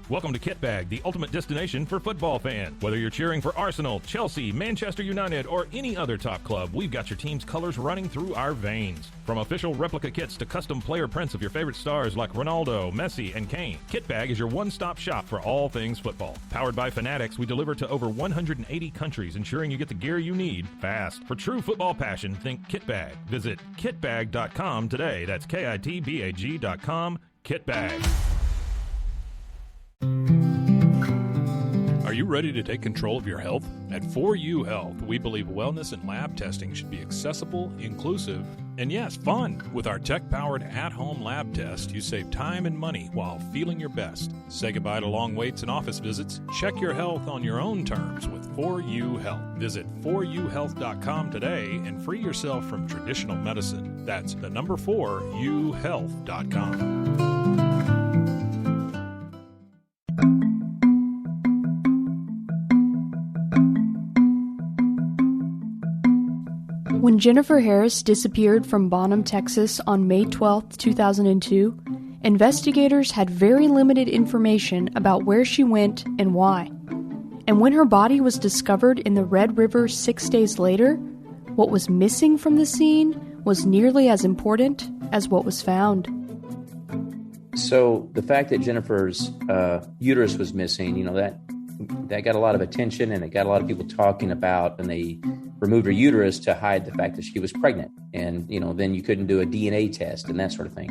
Welcome to Kitbag, the ultimate destination for football fans. Whether you're cheering for Arsenal, Chelsea, Manchester United, or any other top club, we've got your team's colors running through our veins. From official replica kits to custom player prints of your favorite stars like Ronaldo, Messi, and Kane, Kitbag is your one-stop shop for all things football. Powered by Fanatics, we deliver to over 180 countries, ensuring you get the gear you need fast. For true football passion, think Kitbag. Visit kitbag.com today. That's kitbag.com. Kitbag. Are you ready to take control of your health? At 4U Health, we believe wellness and lab testing should be accessible, inclusive, and yes, fun. With our tech-powered at-home lab test, you save time and money while feeling your best. Say goodbye to long waits and office visits. Check your health on your own terms with 4U Health. Visit 4uhealth.com today and free yourself from traditional medicine. That's the number 4uhealth.com. When Jennifer Harris disappeared from Bonham, Texas on May 12, 2002, investigators had very limited information about where she went and why. And when her body was discovered in the Red River 6 days later, what was missing from the scene was nearly as important as what was found. So the fact that Jennifer's uterus was missing, that got a lot of attention, and it got a lot of people talking about, and they removed her uterus to hide the fact that she was pregnant. And, then you couldn't do a DNA test and that sort of thing.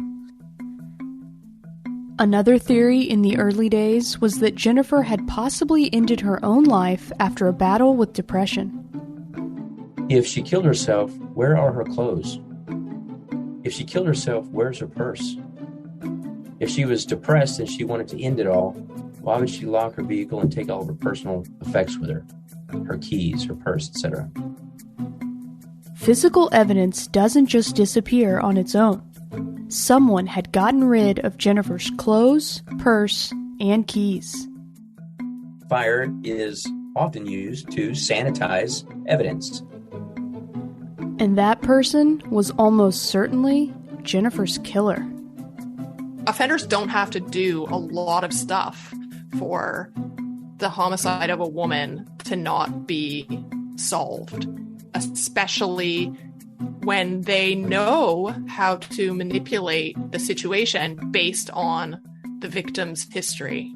Another theory in the early days was that Jennifer had possibly ended her own life after a battle with depression. If she killed herself, where are her clothes? If she killed herself, where's her purse? If she was depressed and she wanted to end it all, why would she lock her vehicle and take all of her personal effects with her? Her keys, her purse, etc. Physical evidence doesn't just disappear on its own. Someone had gotten rid of Jennifer's clothes, purse, and keys. Fire is often used to sanitize evidence. And that person was almost certainly Jennifer's killer. Offenders don't have to do a lot of stuff for the homicide of a woman to not be solved, especially when they know how to manipulate the situation based on the victim's history.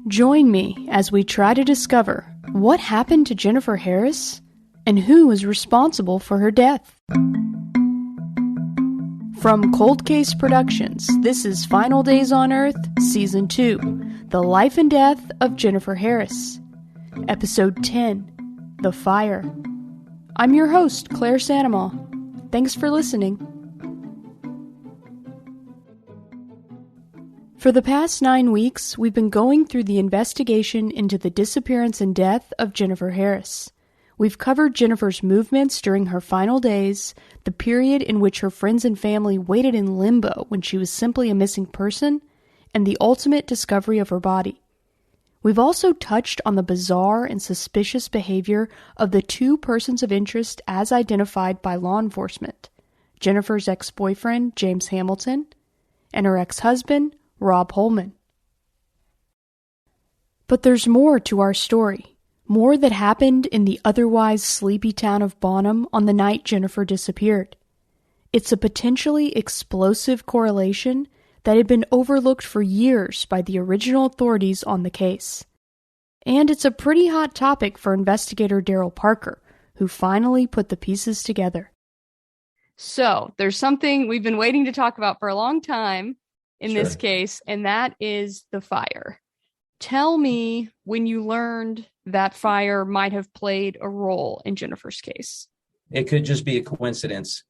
Join me as we try to discover what happened to Jennifer Harris and who is responsible for her death. From Cold Case Productions, this is Final Days on Earth, Season 2, The Life and Death of Jennifer Harris. Episode 10, The Fire. I'm your host, Claire Sanamaw. Thanks for listening. For the past 9 weeks, we've been going through the investigation into the disappearance and death of Jennifer Harris. We've covered Jennifer's movements during her final days, the period in which her friends and family waited in limbo when she was simply a missing person, and the ultimate discovery of her body. We've also touched on the bizarre and suspicious behavior of the two persons of interest as identified by law enforcement, Jennifer's ex-boyfriend, James Hamilton, and her ex-husband, Rob Holman. But there's more to our story. More that happened in the otherwise sleepy town of Bonham on the night Jennifer disappeared. It's a potentially explosive correlation that had been overlooked for years by the original authorities on the case. And it's a pretty hot topic for Investigator Daryl Parker, who finally put the pieces together. So, there's something we've been waiting to talk about for a long time in this case, and that is the fire. Tell me when you learned that fire might have played a role in Jennifer's case. It could just be a coincidence,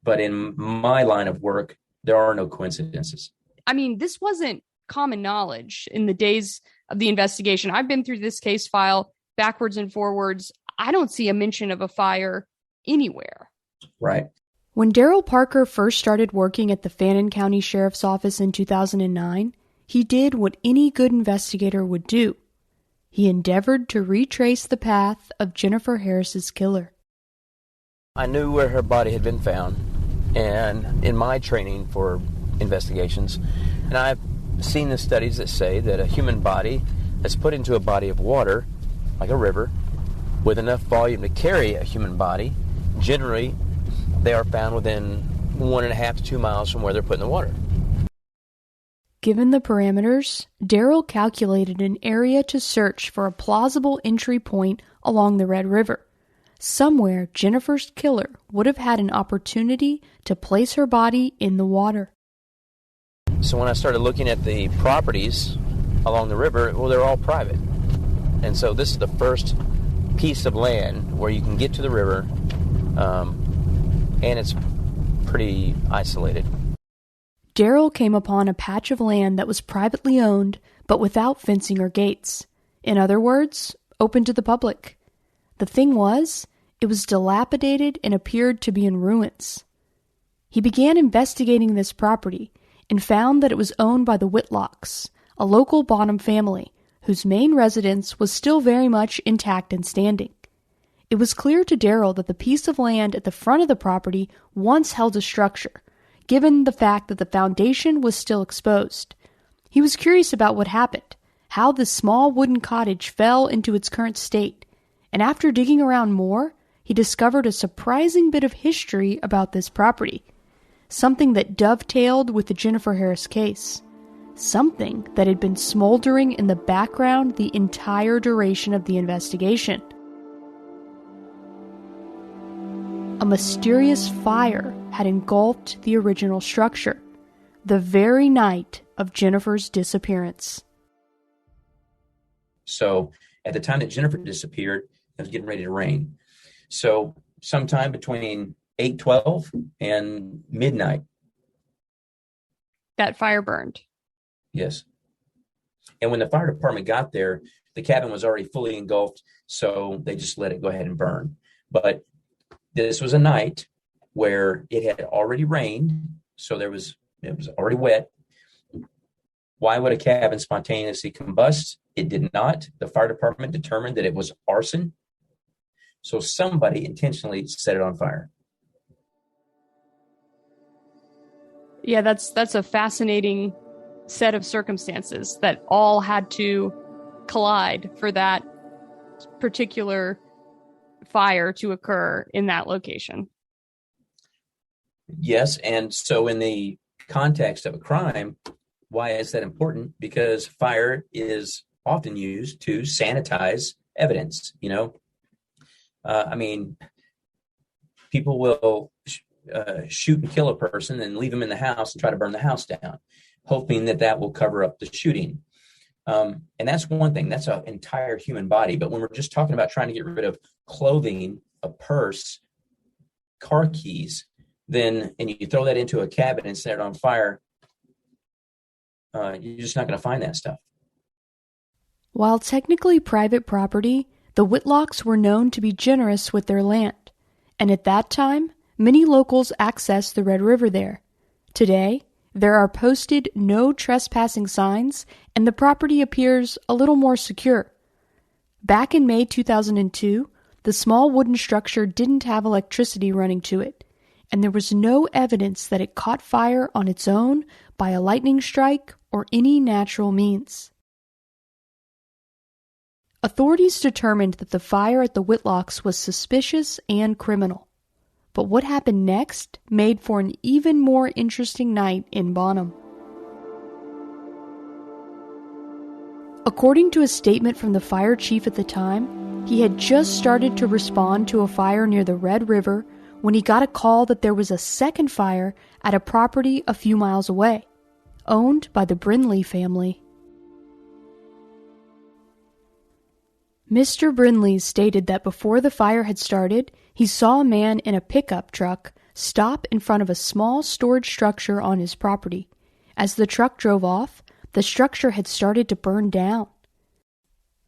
but in my line of work, there are no coincidences. I mean, this wasn't common knowledge in the days of the investigation. I've been through this case file backwards and forwards. I don't see a mention of a fire anywhere. Right. When Daryl Parker first started working at the Fannin County Sheriff's Office in 2009, he did what any good investigator would do. He endeavored to retrace the path of Jennifer Harris's killer. I knew where her body had been found, and in my training for investigations, and I seen the studies that say that a human body that's put into a body of water, like a river, with enough volume to carry a human body, generally they are found within 1.5 to 2 miles from where they're put in the water. Given the parameters, Daryl calculated an area to search for a plausible entry point along the Red River, somewhere Jennifer's killer would have had an opportunity to place her body in the water. So when I started looking at the properties along the river, well, they're all private. And so this is the first piece of land where you can get to the river, and it's pretty isolated. Daryl came upon a patch of land that was privately owned, but without fencing or gates. In other words, open to the public. The thing was, it was dilapidated and appeared to be in ruins. He began investigating this property and found that it was owned by the Whitlocks, a local Bonham family, whose main residence was still very much intact and standing. It was clear to Daryl that the piece of land at the front of the property once held a structure, given the fact that the foundation was still exposed. He was curious about what happened, how this small wooden cottage fell into its current state, and after digging around more, he discovered a surprising bit of history about this property, something that dovetailed with the Jennifer Harris case, something that had been smoldering in the background the entire duration of the investigation. A mysterious fire had engulfed the original structure, the very night of Jennifer's disappearance. So at the time that Jennifer disappeared, it was getting ready to rain. So sometime between 8:12 and midnight. That fire burned. Yes. And when the fire department got there, the cabin was already fully engulfed, so they just let it go ahead and burn. But this was a night where it had already rained, so it was already wet. Why would a cabin spontaneously combust? It did not. The fire department determined that it was arson. So somebody intentionally set it on fire. Yeah, that's a fascinating set of circumstances that all had to collide for that particular fire to occur in that location. Yes, and so in the context of a crime, why is that important? Because fire is often used to sanitize evidence, people will shoot and kill a person and leave them in the house and try to burn the house down, hoping that will cover up the shooting. And that's one thing. That's an entire human body. But when we're just talking about trying to get rid of clothing, a purse, car keys, and you throw that into a cabin and set it on fire, you're just not going to find that stuff. While technically private property, the Whitlocks were known to be generous with their land, and at that time, many locals accessed the Red River there. Today, there are posted no trespassing signs, and the property appears a little more secure. Back in May 2002, the small wooden structure didn't have electricity running to it, and there was no evidence that it caught fire on its own by a lightning strike or any natural means. Authorities determined that the fire at the Whitlocks was suspicious and criminal. But what happened next made for an even more interesting night in Bonham. According to a statement from the fire chief at the time, he had just started to respond to a fire near the Red River when he got a call that there was a second fire at a property a few miles away, owned by the Brinley family. Mr. Brinley stated that before the fire had started, he saw a man in a pickup truck stop in front of a small storage structure on his property. As the truck drove off, the structure had started to burn down.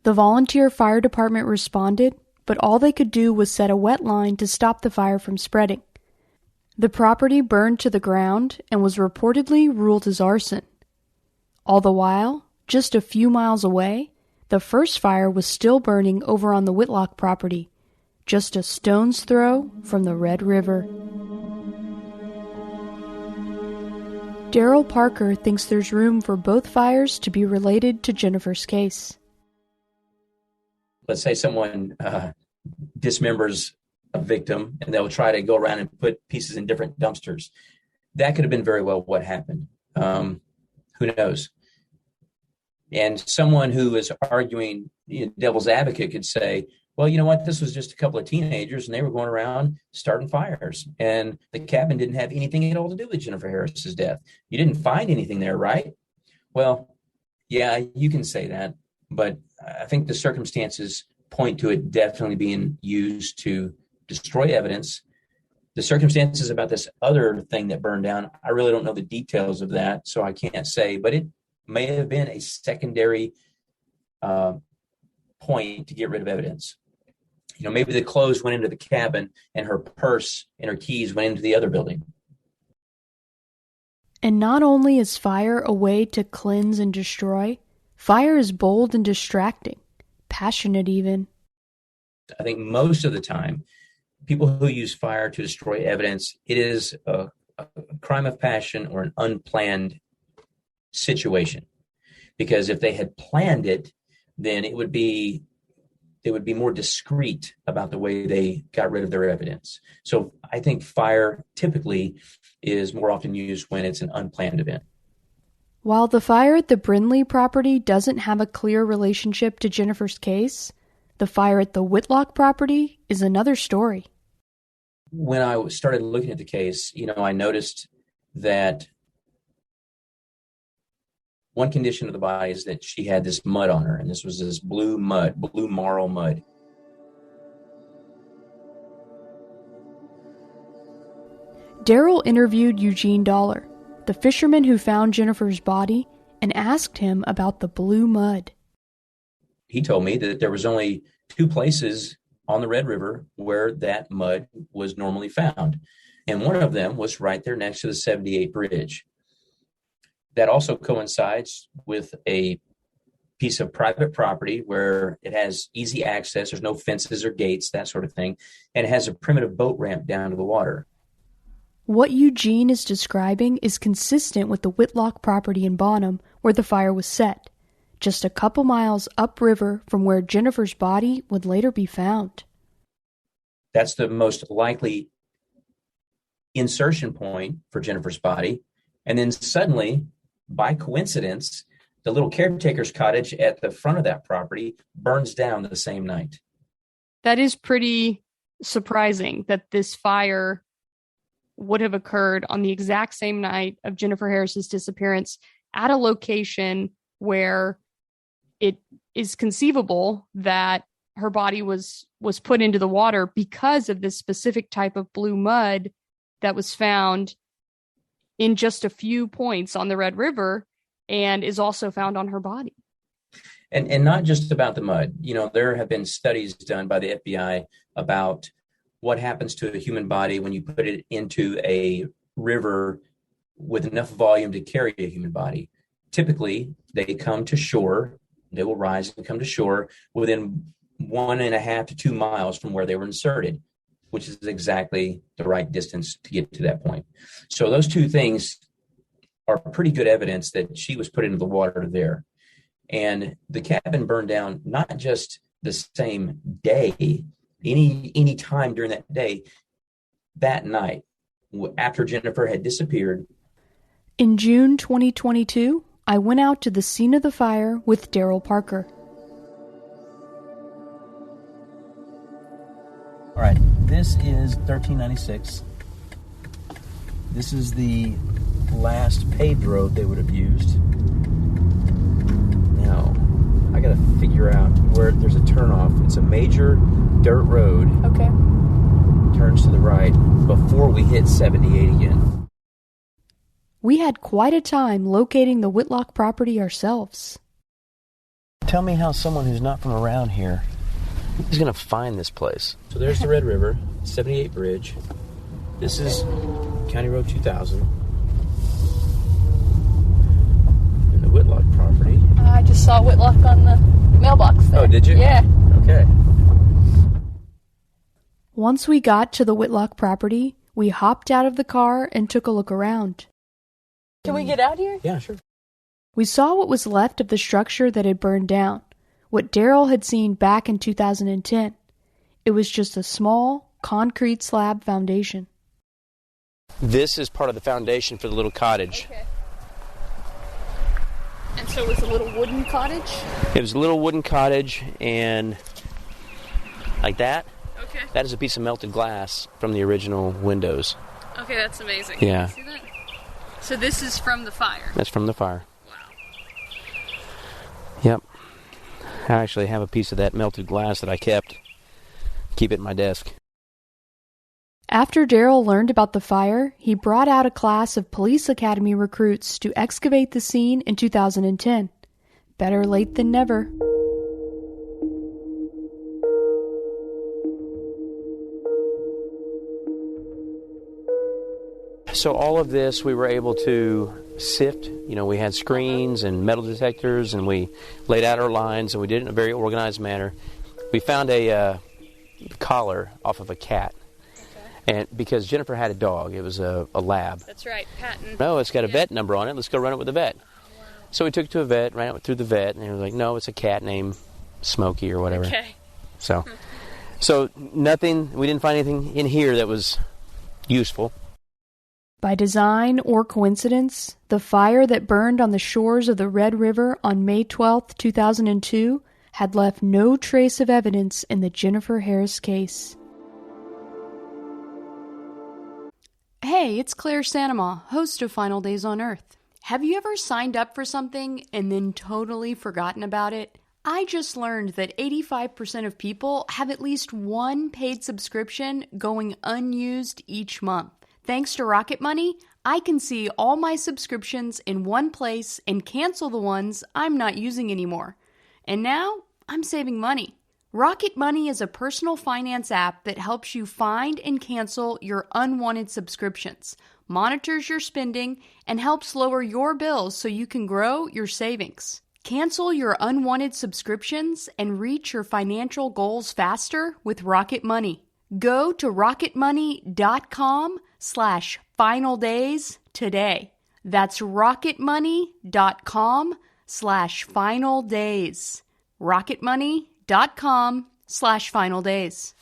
The volunteer fire department responded, but all they could do was set a wet line to stop the fire from spreading. The property burned to the ground and was reportedly ruled as arson. All the while, just a few miles away, the first fire was still burning over on the Whitlock property, just a stone's throw from the Red River. Daryl Parker thinks there's room for both fires to be related to Jennifer's case. Let's say someone dismembers a victim and they'll try to go around and put pieces in different dumpsters. That could have been very well what happened. Who knows? And someone who is arguing, devil's advocate could say, well, you know what? This was just a couple of teenagers and they were going around starting fires. And the cabin didn't have anything at all to do with Jennifer Harris's death. You didn't find anything there, right? Well, yeah, you can say that. But I think the circumstances point to it definitely being used to destroy evidence. The circumstances about this other thing that burned down, I really don't know the details of that, so I can't say. But it may have been a secondary point to get rid of evidence. Maybe the clothes went into the cabin and her purse and her keys went into the other building. And not only is fire a way to cleanse and destroy, fire is bold and distracting, passionate even. I think most of the time, people who use fire to destroy evidence, it is a crime of passion or an unplanned situation. Because if they had planned it, then they would be more discreet about the way they got rid of their evidence. So I think fire typically is more often used when it's an unplanned event. While the fire at the Brindley property doesn't have a clear relationship to Jennifer's case, the fire at the Whitlock property is another story. When I started looking at the case, I noticed that one condition of the body is that she had this mud on her, and this was this blue marl mud. Daryl interviewed Eugene Dollar, the fisherman who found Jennifer's body, and asked him about the blue mud. He told me that there was only 2 places on the Red River where that mud was normally found. And one of them was right there next to the 78 bridge. That also coincides with a piece of private property where it has easy access. There's no fences or gates, that sort of thing. And it has a primitive boat ramp down to the water. What Eugene is describing is consistent with the Whitlock property in Bonham where the fire was set, just a couple miles upriver from where Jennifer's body would later be found. That's the most likely insertion point for Jennifer's body. And then suddenly, by coincidence, the little caretaker's cottage at the front of that property burns down the same night. That is pretty surprising that this fire would have occurred on the exact same night of Jennifer Harris's disappearance at a location where it is conceivable that her body was put into the water because of this specific type of blue mud that was found in just a few points on the Red River and is also found on her body. And not just about the mud. There have been studies done by the FBI about what happens to a human body when you put it into a river with enough volume to carry a human body. Typically, they come to shore. They will rise and come to shore within 1.5 to 2 miles from where they were inserted, which is exactly the right distance to get to that point. So those 2 things are pretty good evidence that she was put into the water there. And the cabin burned down not just the same day, any time during that day, that night, after Jennifer had disappeared. In June 2022, I went out to the scene of the fire with Daryl Parker. All right, this is 1396. This is the last paved road they would have used. Now, I gotta figure out where there's a turnoff. It's a major dirt road. Okay. Turns to the right before we hit 78 again. We had quite a time locating the Whitlock property ourselves. Tell me how someone who's not from around here is going to find this place. So there's the Red River, 78 Bridge. This is County Road 2000. And the Whitlock property. I just saw Whitlock on the mailbox there. Oh, did you? Yeah. Okay. Once we got to the Whitlock property, we hopped out of the car and took a look around. Can we get out here? Yeah, sure. We saw what was left of the structure that had burned down, what Daryl had seen back in 2010. It was just a small, concrete slab foundation. This is part of the foundation for the little cottage. Okay. And so it was a little wooden cottage? It was a little wooden cottage, and like that. Okay. That is a piece of melted glass from the original windows. Okay, that's amazing. Yeah. Can you see that? So this is from the fire? That's from the fire. Wow. Yep. I actually have a piece of that melted glass that I keep it in my desk. After Daryl learned about the fire, he brought out a class of police academy recruits to excavate the scene in 2010. Better late than never. So all of this we were able to sift. We had screens and metal detectors, and we laid out our lines, and we did it in a very organized manner. We found a collar off of a cat. And because Jennifer had a dog, it was a lab. That's right, Patton. No, it's got a vet number on it. Let's go run it with the vet. So we took it to a vet, ran it through the vet, and he was like, no, it's a cat named Smokey or whatever. Okay. So nothing, we didn't find anything in here that was useful. By design or coincidence, the fire that burned on the shores of the Red River on May 12, 2002, had left no trace of evidence in the Jennifer Harris case. Hey, it's Claire Sanema, host of Final Days on Earth. Have you ever signed up for something and then totally forgotten about it? I just learned that 85% of people have at least one paid subscription going unused each month. Thanks to Rocket Money, I can see all my subscriptions in one place and cancel the ones I'm not using anymore. And now, I'm saving money. Rocket Money is a personal finance app that helps you find and cancel your unwanted subscriptions, monitors your spending, and helps lower your bills so you can grow your savings. Cancel your unwanted subscriptions and reach your financial goals faster with Rocket Money. Go to rocketmoney.com/finaldays today. That's rocketmoney.com/finaldays. rocketmoney.com/finaldays.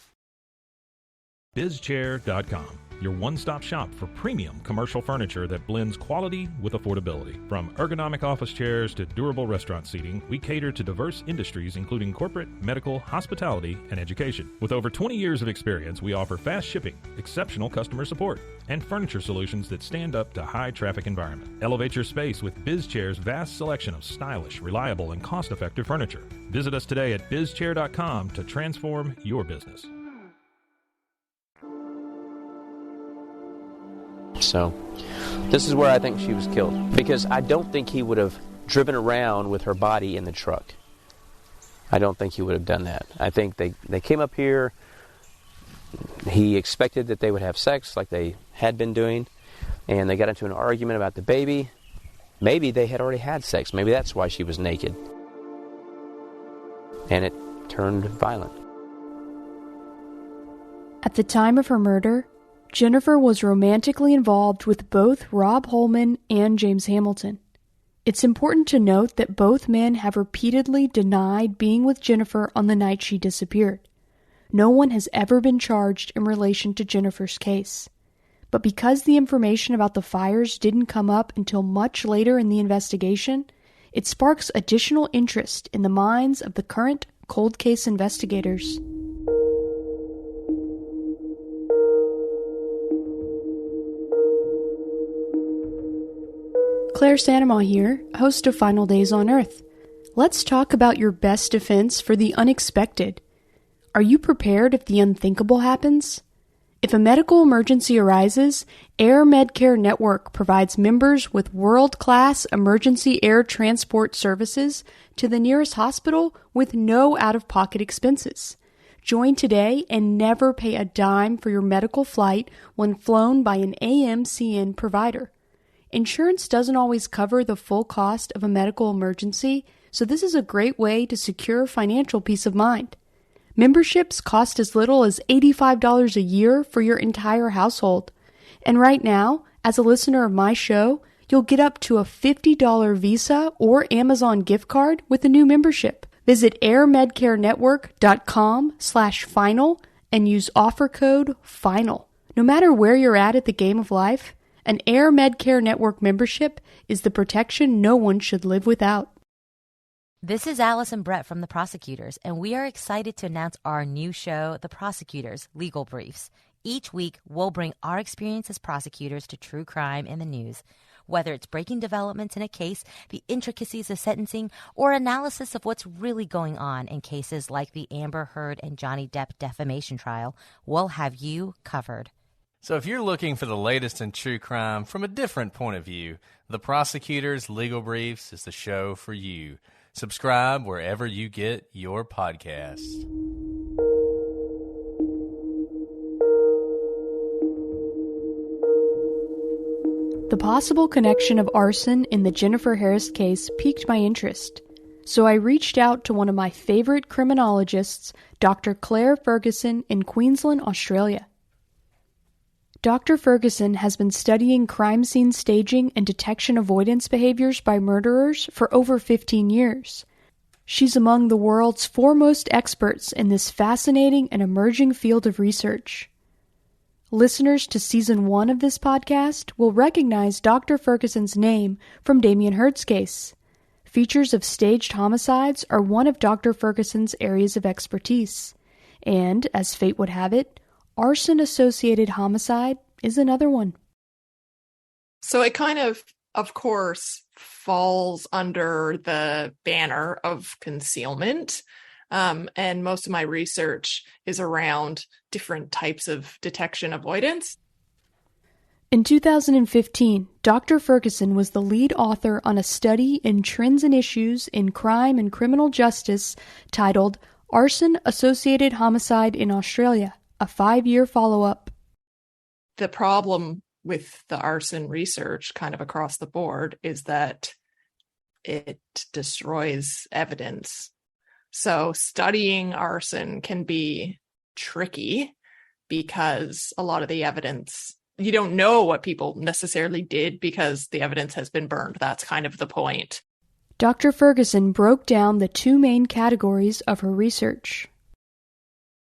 BizChair.com, your one-stop shop for premium commercial furniture that blends quality with affordability. From ergonomic office chairs to durable restaurant seating, we cater to diverse industries including corporate, medical, hospitality, and education. With over 20 years of experience, we offer fast shipping, exceptional customer support, and furniture solutions that stand up to high-traffic environment. Elevate your space with BizChair's vast selection of stylish, reliable, and cost-effective furniture. Visit us today at BizChair.com to transform your business. So this is where I think she was killed, because I don't think he would have driven around with her body in the truck. I don't think he would have done that. I think they came up here. He expected that they would have sex like they had been doing, and they got into an argument about the baby. Maybe they had already had sex. Maybe that's why she was naked. And it turned violent. At the time of her murder, Jennifer was romantically involved with both Rob Holman and James Hamilton. It's important to note that both men have repeatedly denied being with Jennifer on the night she disappeared. No one has ever been charged in relation to Jennifer's case. But because the information about the fires didn't come up until much later in the investigation, it sparks additional interest in the minds of the current cold case investigators. Claire Sanema here, host of Final Days on Earth. Let's talk about your best defense for the unexpected. Are you prepared if the unthinkable happens? If a medical emergency arises, Air Medcare Network provides members with world-class emergency air transport services to the nearest hospital with no out-of-pocket expenses. Join today and never pay a dime for your medical flight when flown by an AMCN provider. Insurance doesn't always cover the full cost of a medical emergency, so this is a great way to secure financial peace of mind. Memberships cost as little as $85 a year for your entire household. And right now, as a listener of my show, you'll get up to a $50 Visa or Amazon gift card with a new membership. Visit airmedcarenetwork.com/final and use offer code FINAL. No matter where you're at the game of life, an Air Medcare Network membership is the protection no one should live without. This is Allison Brett from The Prosecutors, and we are excited to announce our new show, The Prosecutors Legal Briefs. Each week, we'll bring our experience as prosecutors to true crime in the news. Whether it's breaking developments in a case, the intricacies of sentencing, or analysis of what's really going on in cases like the Amber Heard and Johnny Depp defamation trial, we'll have you covered. So if you're looking for the latest in true crime from a different point of view, The Prosecutors Legal Briefs is the show for you. Subscribe wherever you get your podcasts. The possible connection of arson in the Jennifer Harris case piqued my interest, so I reached out to one of my favorite criminologists, Dr. Claire Ferguson in Queensland, Australia. Dr. Ferguson has been studying crime scene staging and detection avoidance behaviors by murderers for over 15 years. She's among the world's foremost experts in this fascinating and emerging field of research. Listeners to Season 1 of this podcast will recognize Dr. Ferguson's name from Damien Hurd's case. Features of staged homicides are one of Dr. Ferguson's areas of expertise, and, as fate would have it, arson-associated homicide is another one. So it kind of course, falls under the banner of concealment. And most of my research is around different types of detection avoidance. In 2015, Dr. Ferguson was the lead author on a study in Trends and Issues in Crime and Criminal Justice titled Arson-Associated Homicide in Australia, a 5-year follow-up. The problem with the arson research kind of across the board is that it destroys evidence. So studying arson can be tricky because a lot of the evidence, you don't know what people necessarily did because the evidence has been burned. That's kind of the point. Dr. Ferguson broke down the two main categories of her research.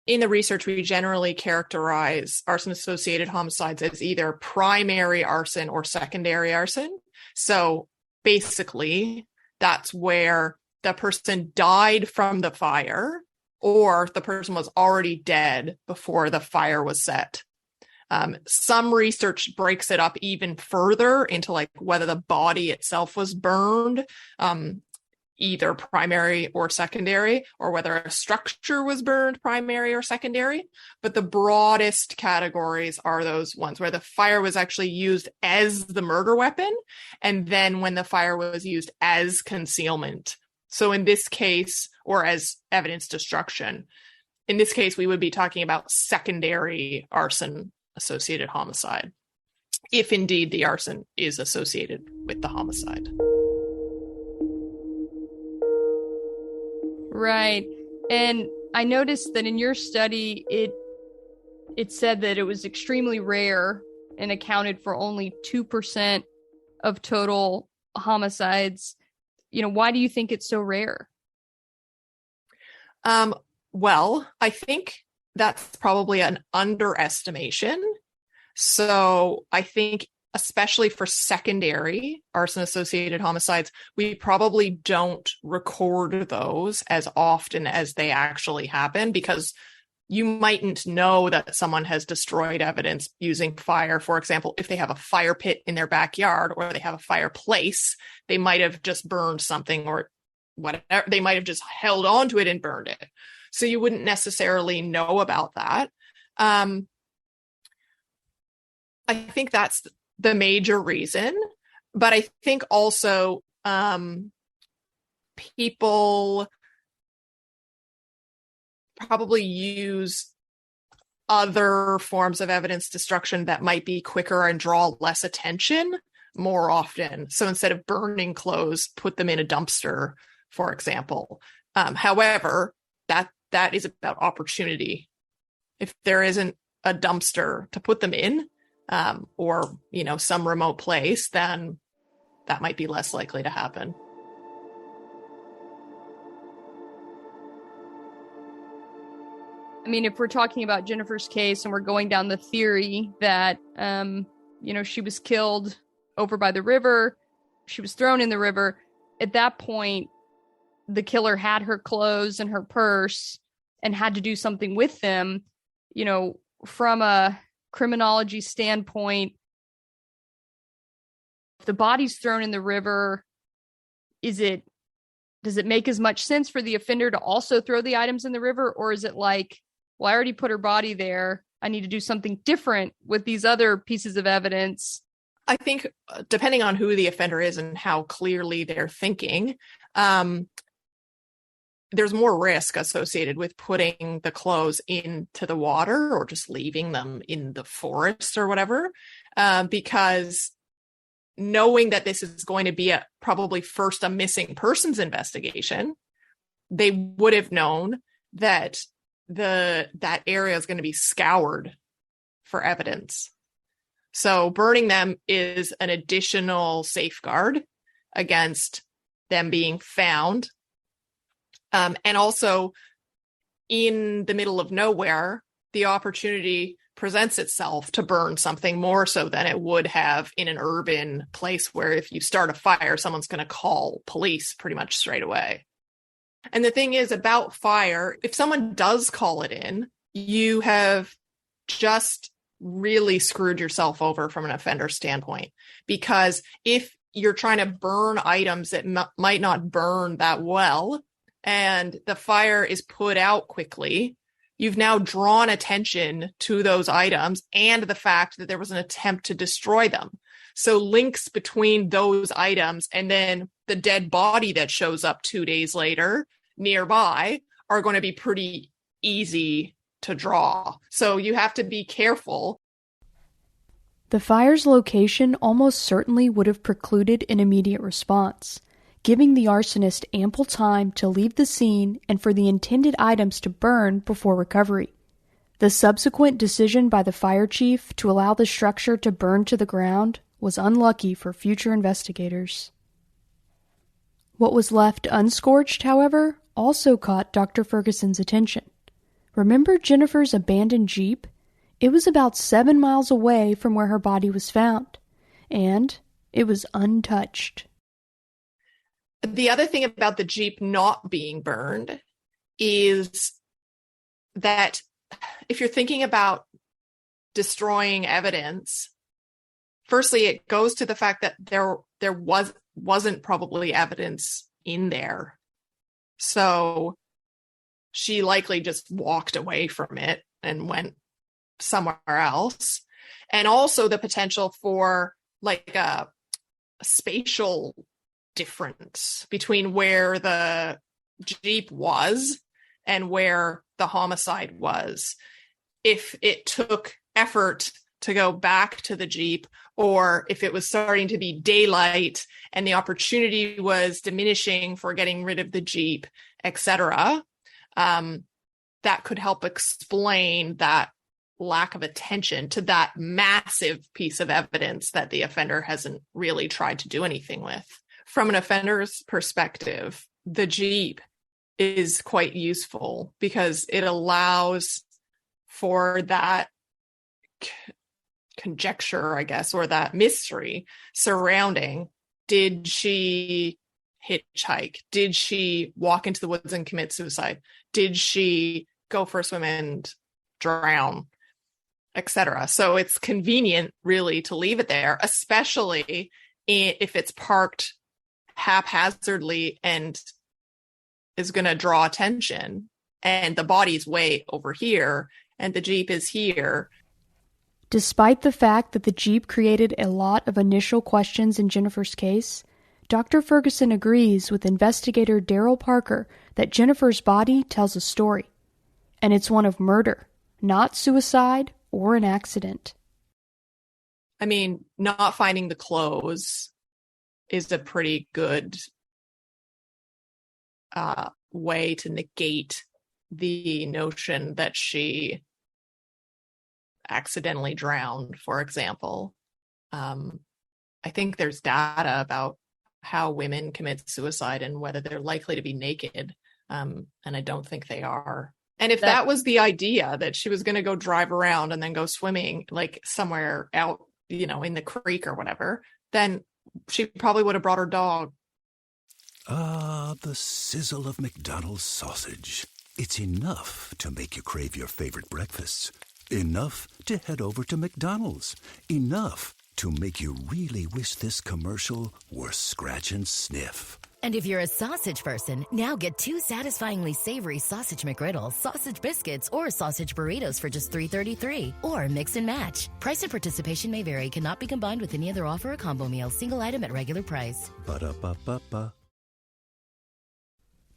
In the research, we generally characterize arson-associated homicides as either primary arson or secondary arson. So basically, that's where the person died from the fire or the person was already dead before the fire was set. Some research breaks it up even further into like whether the body itself was burned, either primary or secondary, or whether a structure was burned primary or secondary. But the broadest categories are those ones where the fire was actually used as the murder weapon, and then when the fire was used as concealment. So in this case, or as evidence destruction, in this case, we would be talking about secondary arson-associated homicide, if indeed the arson is associated with the homicide. Right. And I noticed that in your study, it said that it was extremely rare and accounted for only 2% of total homicides. You know, why do you think it's so rare? Well, I think that's probably an underestimation. So I think especially for secondary arson-associated homicides, we probably don't record those as often as they actually happen because you mightn't know that someone has destroyed evidence using fire. For example, if they have a fire pit in their backyard or they have a fireplace, they might have just burned something or whatever. They might have just held on to it and burned it. So you wouldn't necessarily know about that. I think that's the major reason, but I think also people probably use other forms of evidence destruction that might be quicker and draw less attention more often. So instead of burning clothes, put them in a dumpster, for example. However, that is about opportunity. If there isn't a dumpster to put them in, or, you know, some remote place, then that might be less likely to happen. I mean, if we're talking about Jennifer's case and we're going down the theory that, she was killed over by the river, she was thrown in the river, at that point, the killer had her clothes and her purse and had to do something with them. From a criminology standpoint, if the body's thrown in the river, does it make as much sense for the offender to also throw the items in the river? Or is it like, well, I already put her body there, I need to do something different with these other pieces of evidence? I think depending on who the offender is and how clearly they're thinking, there's more risk associated with putting the clothes into the water or just leaving them in the forest or whatever, because knowing that this is going to be probably first a missing persons investigation, they would have known that that area is going to be scoured for evidence. So burning them is an additional safeguard against them being found. And also, in the middle of nowhere, the opportunity presents itself to burn something more so than it would have in an urban place where if you start a fire, someone's going to call police pretty much straight away. And the thing is about fire, if someone does call it in, you have just really screwed yourself over from an offender standpoint. Because if you're trying to burn items that might not burn that well, and the fire is put out quickly, you've now drawn attention to those items and the fact that there was an attempt to destroy them. So links between those items and then the dead body that shows up 2 days later nearby are going to be pretty easy to draw. So you have to be careful. The fire's location almost certainly would have precluded an immediate response, giving the arsonist ample time to leave the scene and for the intended items to burn before recovery. The subsequent decision by the fire chief to allow the structure to burn to the ground was unlucky for future investigators. What was left unscorched, however, also caught Dr. Ferguson's attention. Remember Jennifer's abandoned Jeep? It was about 7 miles away from where her body was found, and it was untouched. The other thing about the Jeep not being burned is that if you're thinking about destroying evidence, firstly, it goes to the fact that there wasn't probably evidence in there. So she likely just walked away from it and went somewhere else. And also the potential for like a spatial difference between where the Jeep was and where the homicide was. If it took effort to go back to the Jeep, or if it was starting to be daylight and the opportunity was diminishing for getting rid of the Jeep, etc., that could help explain that lack of attention to that massive piece of evidence that the offender hasn't really tried to do anything with. From an offender's perspective, the Jeep is quite useful because it allows for that conjecture, I guess, or that mystery surrounding, did she hitchhike? Did she walk into the woods and commit suicide? Did she go for a swim and drown, etc.? So it's convenient, really, to leave it there, especially if it's parked haphazardly and is going to draw attention, and the body's way over here and the Jeep is here. Despite the fact that the Jeep created a lot of initial questions in Jennifer's case, Dr. Ferguson agrees with investigator Daryl Parker that Jennifer's body tells a story, and it's one of murder, not suicide or an accident. I mean, not finding the clothes is a pretty good way to negate the notion that she accidentally drowned, for example. I think there's data about how women commit suicide and whether they're likely to be naked. And I don't think they are. And if that was the idea, that she was going to go drive around and then go swimming like somewhere out, in the creek or whatever, then she probably would have brought her dog. Ah, the sizzle of McDonald's sausage. It's enough to make you crave your favorite breakfasts. Enough to head over to McDonald's. Enough to make you really wish this commercial were scratch and sniff. And if you're a sausage person, now get 2 satisfyingly savory sausage McGriddles, sausage biscuits, or sausage burritos for just $3.33. Or mix and match. Price and participation may vary. Cannot be combined with any other offer or combo meal. Single item at regular price. Ba-da-ba-ba-ba.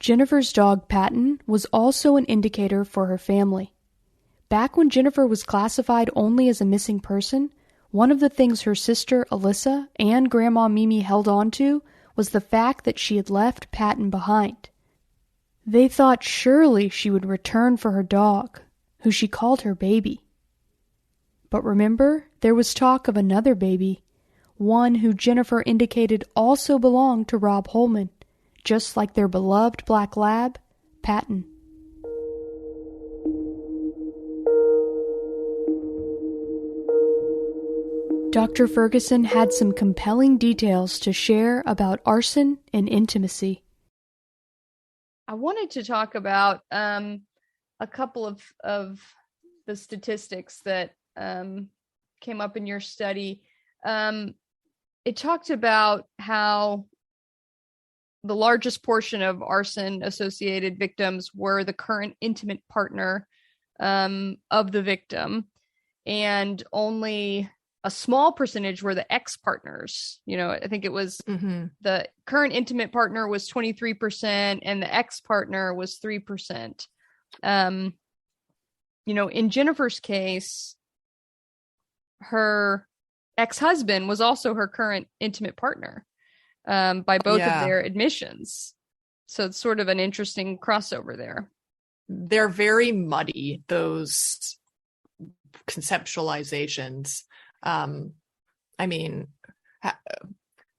Jennifer's dog Patton was also an indicator for her family. Back when Jennifer was classified only as a missing person, one of the things her sister Alyssa and Grandma Mimi held on to was the fact that she had left Patton behind. They thought surely she would return for her dog, who she called her baby. But remember, there was talk of another baby, one who Jennifer indicated also belonged to Rob Holman, just like their beloved black lab, Patton. Dr. Ferguson had some compelling details to share about arson and intimacy. I wanted to talk about a couple of the statistics that came up in your study. It talked about how the largest portion of arson-associated victims were the current intimate partner of the victim, and only a small percentage were the ex-partners. I think it was the current intimate partner was 23% and the ex-partner was 3%. In Jennifer's case, her ex-husband was also her current intimate partner by both of their admissions. So it's sort of an interesting crossover there. They're very muddy, those conceptualizations. The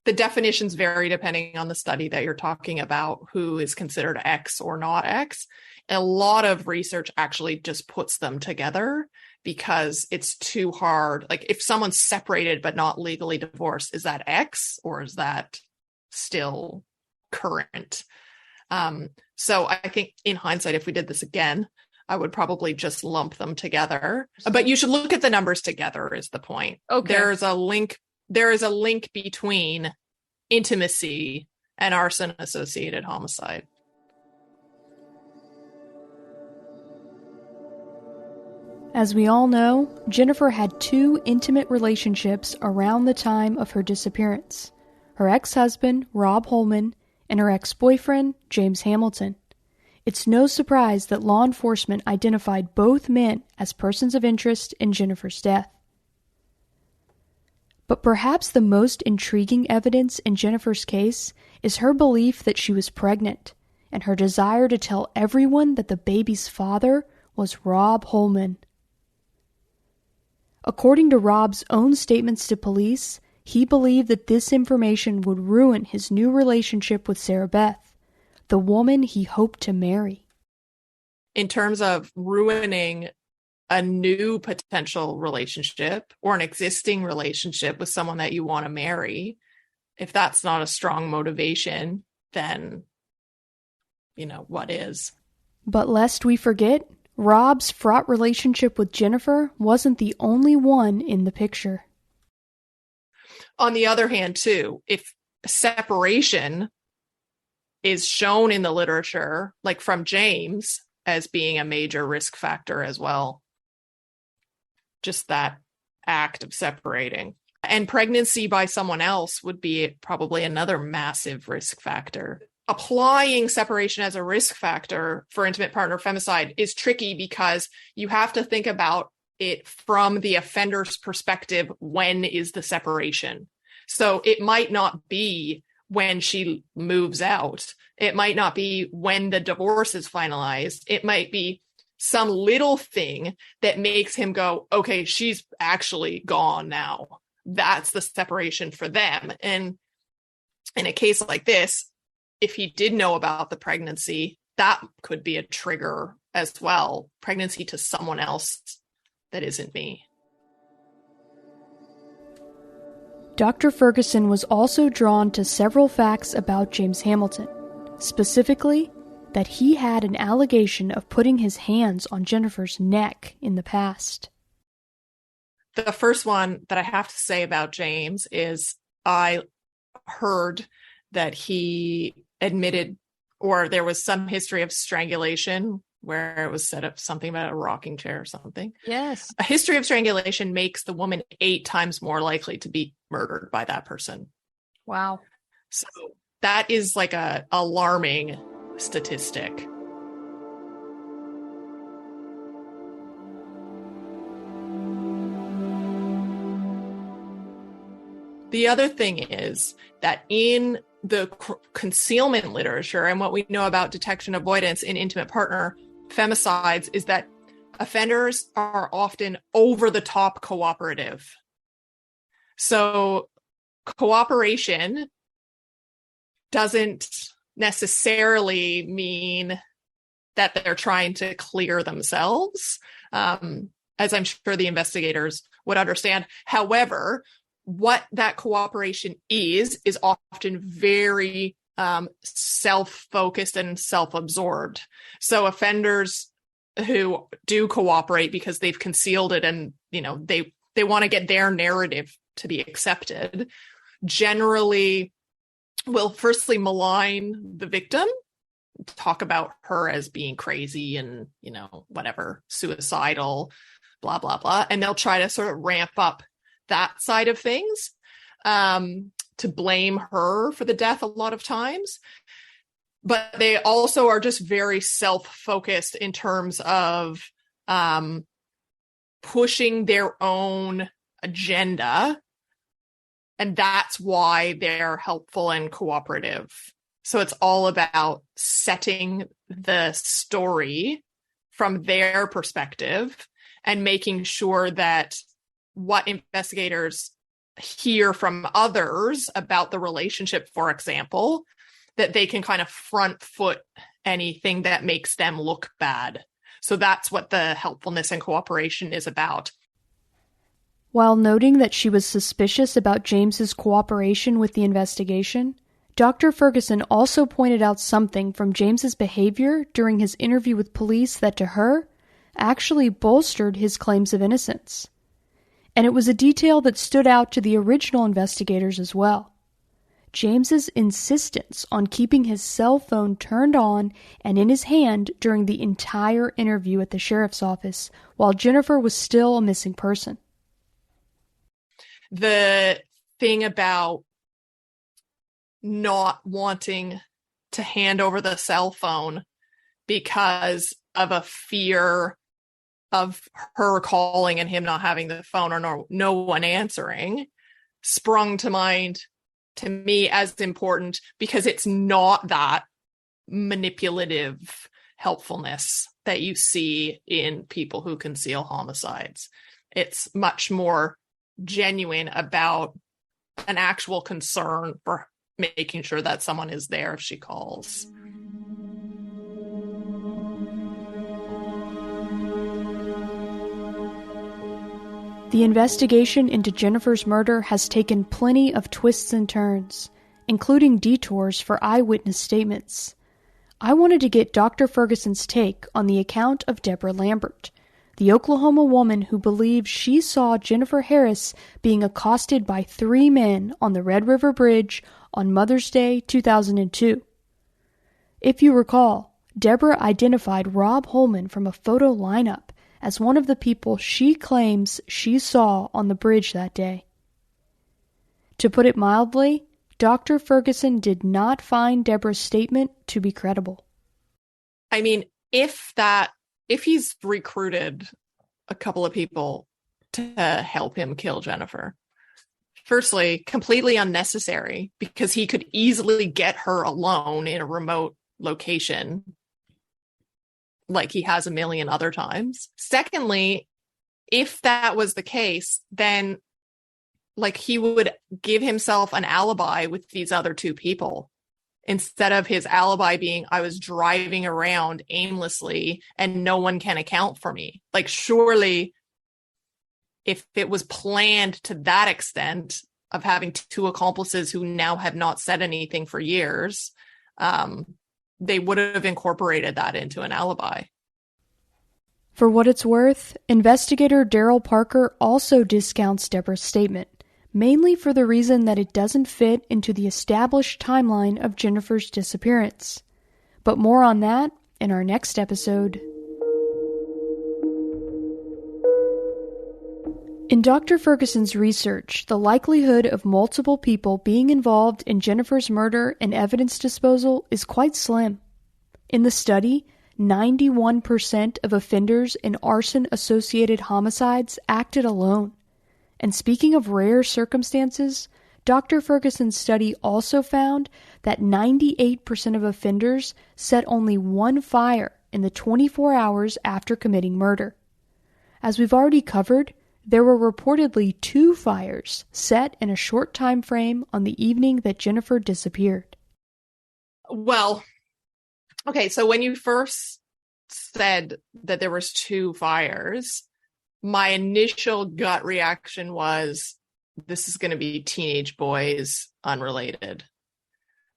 definitions vary depending on the study that you're talking about, who is considered X or not X. A lot of research actually just puts them together because it's too hard. Like if someone's separated but not legally divorced, is that X or is that still current? So I think in hindsight, if we did this again, I would probably just lump them together, but you should look at the numbers together is the point. Okay. There is a link between intimacy and arson associated homicide. As we all know, Jennifer had 2 intimate relationships around the time of her disappearance. Her ex-husband, Rob Holman, and her ex-boyfriend, James Hamilton. It's no surprise that law enforcement identified both men as persons of interest in Jennifer's death. But perhaps the most intriguing evidence in Jennifer's case is her belief that she was pregnant and her desire to tell everyone that the baby's father was Rob Holman. According to Rob's own statements to police, he believed that this information would ruin his new relationship with Sarah Beth, the woman he hoped to marry. In terms of ruining a new potential relationship or an existing relationship with someone that you want to marry, if that's not a strong motivation, then, what is? But lest we forget, Rob's fraught relationship with Jennifer wasn't the only one in the picture. On the other hand, too, if separation is shown in the literature, like from James, as being a major risk factor as well. Just that act of separating. And pregnancy by someone else would be probably another massive risk factor. Applying separation as a risk factor for intimate partner femicide is tricky because you have to think about it from the offender's perspective. When is the separation? So it might not be when she moves out. It might not be when the divorce is finalized. It might be some little thing that makes him go, okay, she's actually gone now. that's the separation for them. And in a case like this, if he did know about the pregnancy, that could be a trigger as well. Pregnancy to someone else that isn't me. Dr. Ferguson was also drawn to several facts about James Hamilton, specifically that he had an allegation of putting his hands on Jennifer's neck in the past. The first one that I have to say about James is I heard that he admitted, or there was some history of strangulation where it was set up something about a rocking chair or something. Yes. A history of strangulation makes the woman 8 times more likely to be murdered by that person. Wow. So that is like a alarming statistic. The other thing is that in the concealment literature and what we know about detection avoidance in intimate partner femicides is that offenders are often over the top cooperative. So cooperation doesn't necessarily mean that they're trying to clear themselves, as I'm sure the investigators would understand. However, what that cooperation is often very self-focused and self-absorbed. So offenders who do cooperate because they've concealed it and, they want to get their narrative to be accepted, generally will firstly malign the victim, talk about her as being crazy and, whatever, suicidal, blah, blah, blah. And they'll try to sort of ramp up that side of things, to blame her for the death a lot of times. But they also are just very self-focused in terms of pushing their own agenda. And that's why they're helpful and cooperative. So it's all about setting the story from their perspective and making sure that what investigators hear from others about the relationship, for example, that they can kind of front foot anything that makes them look bad. So that's what the helpfulness and cooperation is about. While noting that she was suspicious about James's cooperation with the investigation, Dr. Ferguson also pointed out something from James's behavior during his interview with police that to her actually bolstered his claims of innocence. And it was a detail that stood out to the original investigators as well. James's insistence on keeping his cell phone turned on and in his hand during the entire interview at the sheriff's office while Jennifer was still a missing person. The thing about not wanting to hand over the cell phone because of a fear of her calling and him not having the phone or no one answering sprung to mind to me as important because it's not that manipulative helpfulness that you see in people who conceal homicides. It's much more genuine about an actual concern for making sure that someone is there if she calls. The investigation into Jennifer's murder has taken plenty of twists and turns, including detours for eyewitness statements. I wanted to get Dr. Ferguson's take on the account of Deborah Lambert, the Oklahoma woman who believes she saw Jennifer Harris being accosted by 3 men on the Red River Bridge on Mother's Day 2002. If you recall, Deborah identified Rob Holman from a photo lineup as one of the people she claims she saw on the bridge that day. To put it mildly, Dr. Ferguson did not find Deborah's statement to be credible. I mean, if he's recruited a couple of people to help him kill Jennifer, firstly, completely unnecessary because he could easily get her alone in a remote location like he has a million other times. Secondly, if that was the case, then like he would give himself an alibi with these other two people instead of his alibi being, I was driving around aimlessly and no one can account for me. Like, surely if it was planned to that extent of having two accomplices who now have not said anything for years, they would have incorporated that into an alibi. For what it's worth, investigator Daryl Parker also discounts Deborah's statement, mainly for the reason that it doesn't fit into the established timeline of Jennifer's disappearance. But more on that in our next episode. In Dr. Ferguson's research, the likelihood of multiple people being involved in Jennifer's murder and evidence disposal is quite slim. In the study, 91% of offenders in arson-associated homicides acted alone. And speaking of rare circumstances, Dr. Ferguson's study also found that 98% of offenders set only one fire in the 24 hours after committing murder. As we've already covered, there were reportedly 2 fires set in a short time frame on the evening that Jennifer disappeared. Well, okay, so when you first said that there was 2 fires, my initial gut reaction was, this is going to be teenage boys unrelated.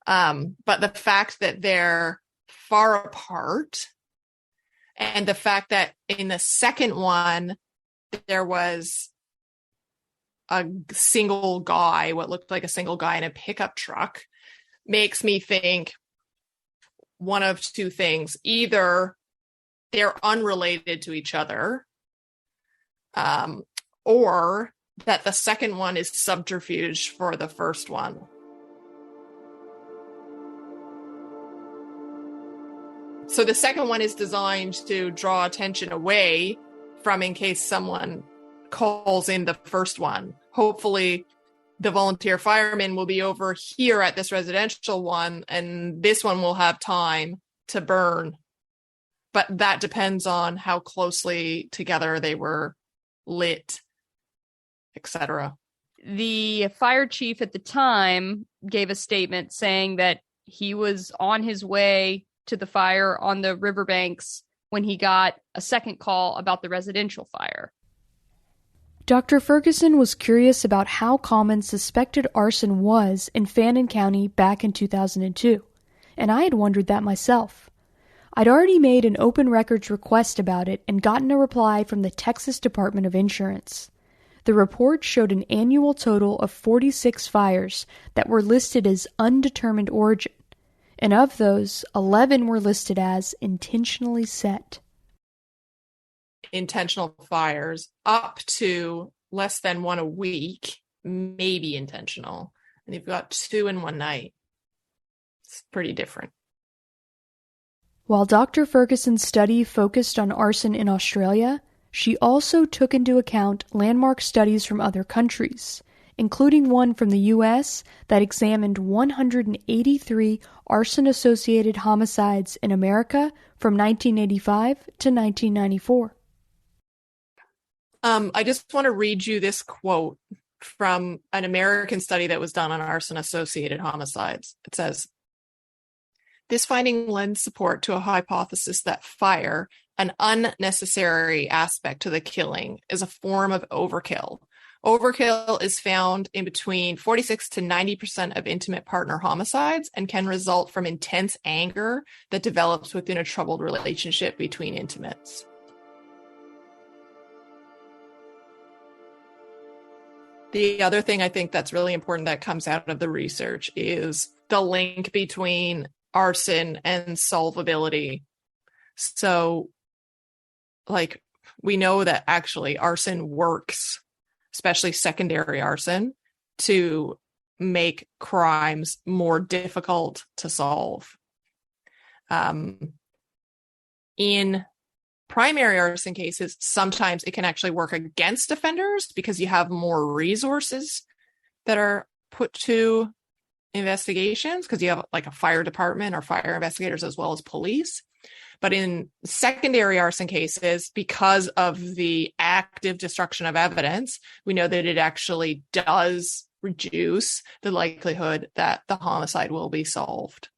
But the fact that they're far apart, and the fact that in the second one, there was a single guy, what looked like a single guy in a pickup truck, makes me think one of 2 things. Either they're unrelated to each other, or that the second one is subterfuge for the first one. So the second one is designed to draw attention away from in case someone calls in the first one. Hopefully the volunteer firemen will be over here at this residential one, and this one will have time to burn. But that depends on how closely together they were lit, etc. The fire chief at the time gave a statement saying that he was on his way to the fire on the riverbanks when he got a second call about the residential fire. Dr. Ferguson was curious about how common suspected arson was in Fannin County back in 2002, and I had wondered that myself. I'd already made an open records request about it and gotten a reply from the Texas Department of Insurance. The report showed an annual total of 46 fires that were listed as undetermined origin, and of those, 11 were listed as intentionally set. Intentional fires up to less than 1 a week, maybe intentional. And you've got 2 in one night. It's pretty different. While Dr. Ferguson's study focused on arson in Australia, she also took into account landmark studies from other countries, including one from the U.S. that examined 183 arson-associated homicides in America from 1985 to 1994. I just want to read you this quote from an American study that was done on arson-associated homicides. It says, "This finding lends support to a hypothesis that fire, an unnecessary aspect to the killing, is a form of overkill. Overkill is found in between 46 to 90% of intimate partner homicides and can result from intense anger that develops within a troubled relationship between intimates." The other thing I think that's really important that comes out of the research is the link between arson and solvability. So, like, we know that actually arson works, especially secondary arson, to make crimes more difficult to solve. In primary arson cases, sometimes it can actually work against offenders because you have more resources that are put to investigations because you have like a fire department or fire investigators as well as police. But in secondary arson cases, because of the active destruction of evidence, we know that it actually does reduce the likelihood that the homicide will be solved,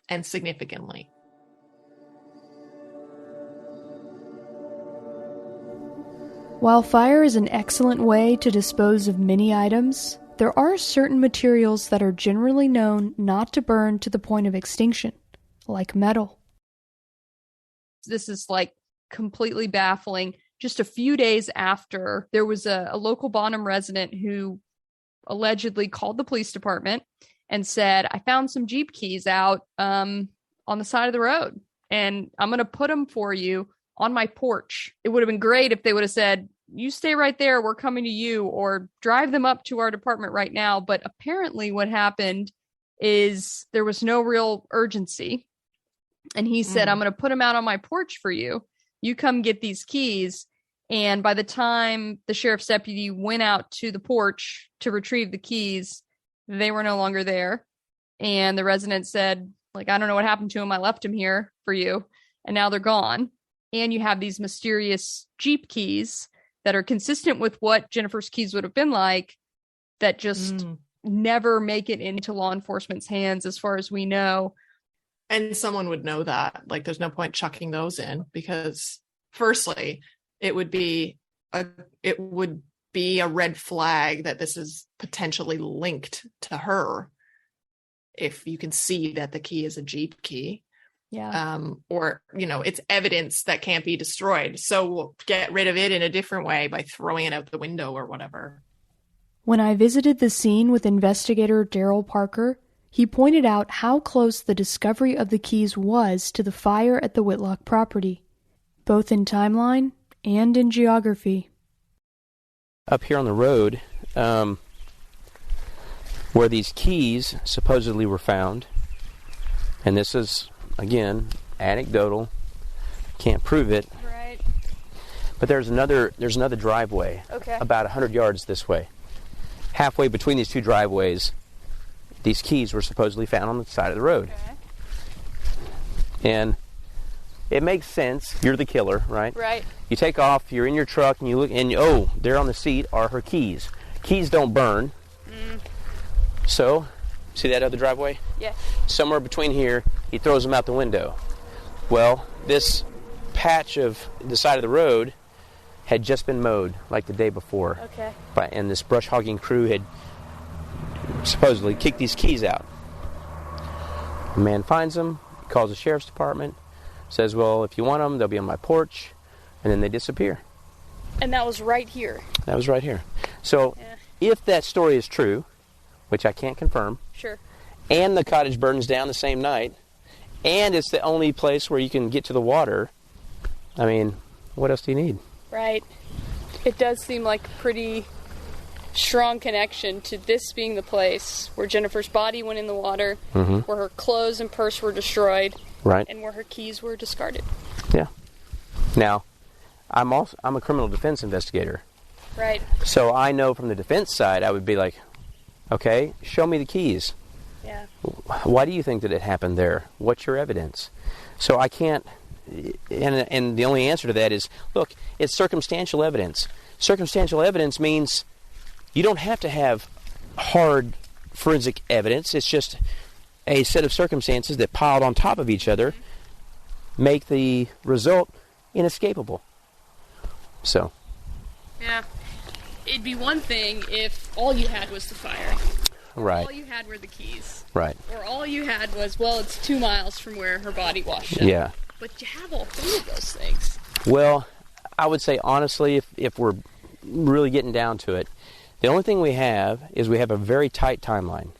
and significantly. While fire is an excellent way to dispose of many items, there are certain materials that are generally known not to burn to the point of extinction, like metal. This is like completely baffling. Just a few days after, there was a local Bonham resident who allegedly called the police department and said, I found some Jeep keys out on the side of the road, and I'm going to put them for you on my porch. It would have been great if they would have said, you stay right there, we're coming to you, or drive them up to our department right now. But apparently what happened is there was no real urgency. And he said, I'm going to put them out on my porch for you. You come get these keys. And by the time the sheriff's deputy went out to the porch to retrieve the keys, they were no longer there. And the resident said, like, I don't know what happened to him. I left him here for you. And now they're gone. And you have these mysterious Jeep keys that are consistent with what Jennifer's keys would have been like, that just never make it into law enforcement's hands, as far as we know. And someone would know that. Like, there's no point chucking those in, because firstly, it would be a red flag that this is potentially linked to her, if you can see that the key is a Jeep key. Yeah. Or, it's evidence that can't be destroyed. So we'll get rid of it in a different way by throwing it out the window or whatever. When I visited the scene with Investigator Daryl Parker, he pointed out how close the discovery of the keys was to the fire at the Whitlock property, both in timeline and in geography. Up here on the road, where these keys supposedly were found, and this is, again, anecdotal, can't prove it. Right. But there's another driveway, about 100 yards this way. Halfway between these two driveways, these keys were supposedly found on the side of the road. Okay. And it makes sense. You're the killer, right? Right. You take off, you're in your truck, and you look, and there on the seat are her keys. Keys don't burn. So, see that other driveway? Yeah. Somewhere between here, he throws them out the window. Well, this patch of the side of the road had just been mowed, like the day before. Okay. And this brush hogging crew had supposedly kicked these keys out. A man finds them, calls the sheriff's department, says, well, if you want them, they'll be on my porch, and then they disappear. And that was right here. That was right here. So, if that story is true, which I can't confirm, sure, and the cottage burns down the same night, and it's the only place where you can get to the water, I mean, what else do you need? Right. It does seem like a pretty strong connection to this being the place where Jennifer's body went in the water, where her clothes and purse were destroyed, right, and where her keys were discarded. Yeah. Now, I'm a criminal defense investigator. Right. So I know from the defense side, I would be like, okay, show me the keys. Yeah. Why do you think that it happened there? What's your evidence? So I can't, and the only answer to that is, look, it's circumstantial evidence. Circumstantial evidence means you don't have to have hard forensic evidence. It's just a set of circumstances that piled on top of each other make the result inescapable. So. Yeah. It'd be one thing if all you had was the fire. Right. All you had were the keys. Right. Or all you had was, well, it's 2 miles from where her body washed up. Yeah. But you have all 3 of those things. Well, I would say honestly, if we're really getting down to it, the only thing we have is we have a very tight timeline.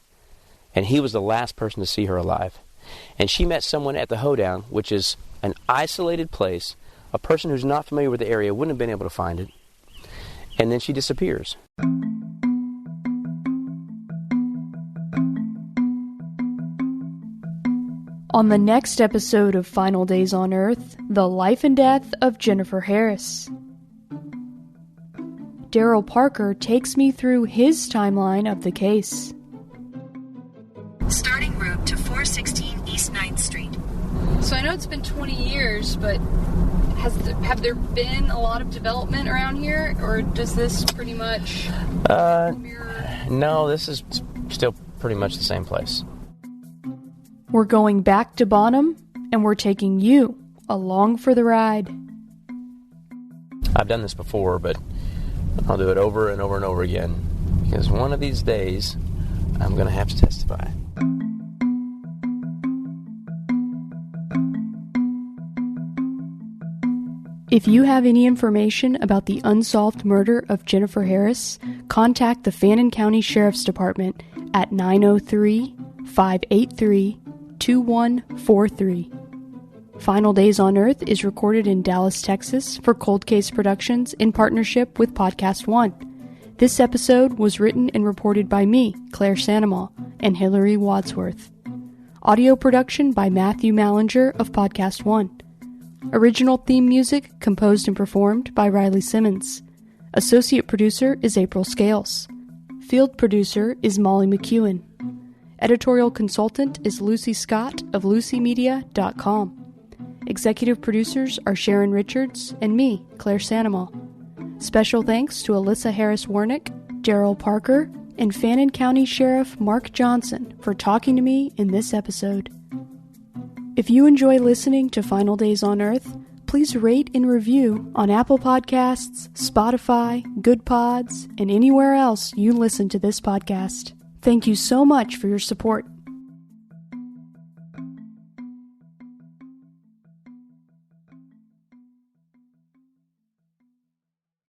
And he was the last person to see her alive. And she met someone at the hoedown, which is an isolated place. A person who's not familiar with the area wouldn't have been able to find it. And then she disappears. On the next episode of Final Days on Earth, the life and death of Jennifer Harris. Daryl Parker takes me through his timeline of the case. Starting route to 416 East 9th Street. So I know it's been 20 years, but have there been a lot of development around here, or does this pretty much mirror? No, this is still pretty much the same place. We're going back to Bonham, and we're taking you along for the ride. I've done this before, but I'll do it over and over and over again, because one of these days, I'm going to have to testify. If you have any information about the unsolved murder of Jennifer Harris, contact the Fannin County Sheriff's Department at 903-583-2143. Final Days on Earth is recorded in Dallas, Texas for Cold Case Productions in partnership with Podcast One. This episode was written and reported by me, Claire Sandomal, and Hillary Wadsworth. Audio production by Matthew Mallinger of Podcast One. Original theme music composed and performed by Riley Simmons. Associate producer is April Scales. Field producer is Molly McEwen. Editorial consultant is Lucy Scott of LucyMedia.com. Executive producers are Sharon Richards and me, Claire Sandomal. Special thanks to Alyssa Harris-Warnick, Daryl Parker, and Fannin County Sheriff Mark Johnson for talking to me in this episode. If you enjoy listening to Final Days on Earth, please rate and review on Apple Podcasts, Spotify, Good Pods, and anywhere else you listen to this podcast. Thank you so much for your support.